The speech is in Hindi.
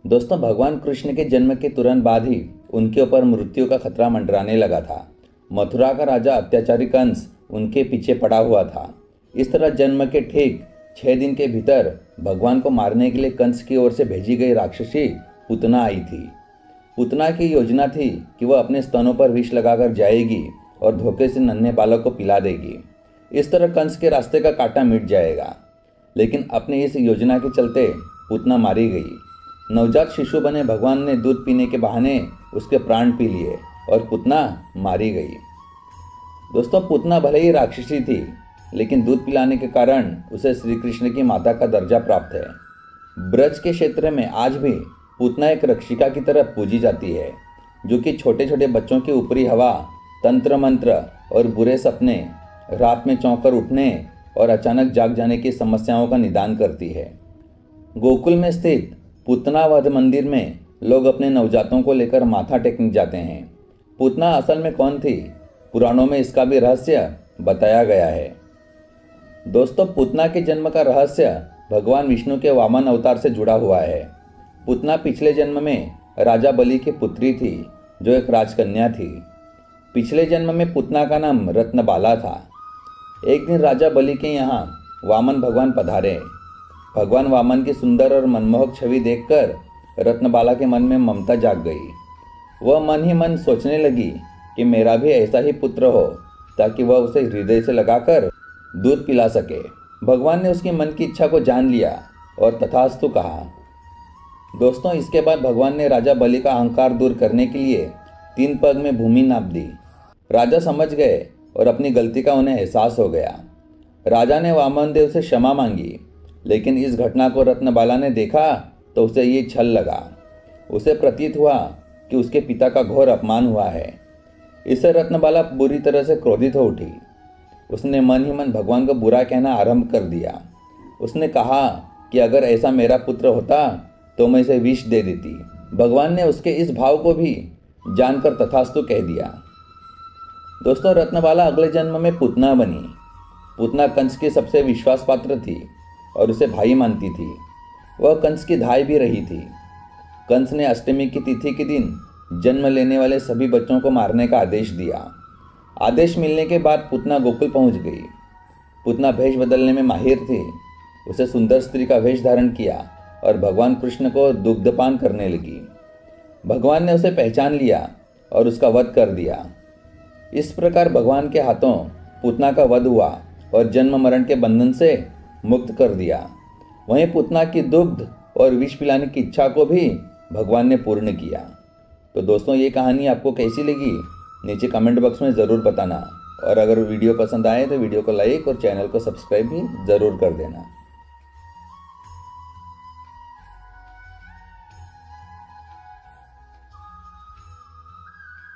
दोस्तों, भगवान कृष्ण के जन्म के तुरंत बाद ही उनके ऊपर मृत्यु का खतरा मंडराने लगा था। मथुरा का राजा अत्याचारी कंस उनके पीछे पड़ा हुआ था। इस तरह जन्म के ठीक 6 दिन के भीतर भगवान को मारने के लिए कंस की ओर से भेजी गई राक्षसी पूतना आई थी। पूतना की योजना थी कि वह अपने स्तनों पर विष लगाकर जाएगी और धोखे से नन्हे बालक को पिला देगी। इस तरह कंस के रास्ते का कांटा मिट जाएगा। लेकिन अपनी इस योजना के चलते पूतना मारी गई। नवजात शिशु बने भगवान ने दूध पीने के बहाने उसके प्राण पी लिए और पूतना मारी गई। दोस्तों, पूतना भले ही राक्षसी थी, लेकिन दूध पिलाने के कारण उसे श्री कृष्ण की माता का दर्जा प्राप्त है। ब्रज के क्षेत्र में आज भी पूतना एक रक्षिका की तरह पूजी जाती है, जो कि छोटे छोटे बच्चों की ऊपरी हवा, तंत्र मंत्र और बुरे सपने, रात में चौंक कर उठने और अचानक जाग जाने की समस्याओं का निदान करती है। गोकुल में स्थित पूतना वध मंदिर में लोग अपने नवजातों को लेकर माथा टेकने जाते हैं। पूतना असल में कौन थी? पुराणों में इसका भी रहस्य बताया गया है। दोस्तों, पूतना के जन्म का रहस्य भगवान विष्णु के वामन अवतार से जुड़ा हुआ है। पूतना पिछले जन्म में राजा बलि की पुत्री थी, जो एक राजकन्या थी। पिछले जन्म में पूतना का नाम रत्नबाला था। एक दिन राजा बलि के यहाँ वामन भगवान पधारे। भगवान वामन की सुंदर और मनमोहक छवि देखकर रत्नबाला के मन में ममता जाग गई। वह मन ही मन सोचने लगी कि मेरा भी ऐसा ही पुत्र हो, ताकि वह उसे हृदय से लगाकर दूध पिला सके। भगवान ने उसकी मन की इच्छा को जान लिया और तथास्तु कहा। दोस्तों, इसके बाद भगवान ने राजा बलि का अहंकार दूर करने के लिए 3 पग में भूमि नाप दी। राजा समझ गए और अपनी गलती का उन्हें एहसास हो गया। राजा ने वामन देव से क्षमा मांगी, लेकिन इस घटना को रत्नबाला ने देखा तो उसे ये छल लगा। उसे प्रतीत हुआ कि उसके पिता का घोर अपमान हुआ है। इससे रत्नबाला बुरी तरह से क्रोधित हो उठी। उसने मन ही मन भगवान को बुरा कहना आरंभ कर दिया। उसने कहा कि अगर ऐसा मेरा पुत्र होता तो मैं इसे विष दे देती। भगवान ने उसके इस भाव को भी जानकर तथास्तु कह दिया। दोस्तों, रत्नबाला अगले जन्म में पूतना बनी। पूतना कंस की सबसे विश्वास पात्र थी और उसे भाई मानती थी। वह कंस की धाई भी रही थी। कंस ने अष्टमी की तिथि के दिन जन्म लेने वाले सभी बच्चों को मारने का आदेश दिया। आदेश मिलने के बाद पूतना गोकुल पहुंच गई। पूतना भेष बदलने में माहिर थी। उसे सुंदर स्त्री का वेश धारण किया और भगवान कृष्ण को दुग्धपान करने लगी। भगवान ने उसे पहचान लिया और उसका वध कर दिया। इस प्रकार भगवान के हाथों पूतना का वध हुआ और जन्म मरण के बंधन से मुक्त कर दिया। वहीं पूतना की दुग्ध और विष पिलाने की इच्छा को भी भगवान ने पूर्ण किया। तो दोस्तों, ये कहानी आपको कैसी लगी नीचे कमेंट बॉक्स में ज़रूर बताना। और अगर वीडियो पसंद आए तो वीडियो को लाइक और चैनल को सब्सक्राइब भी ज़रूर कर देना।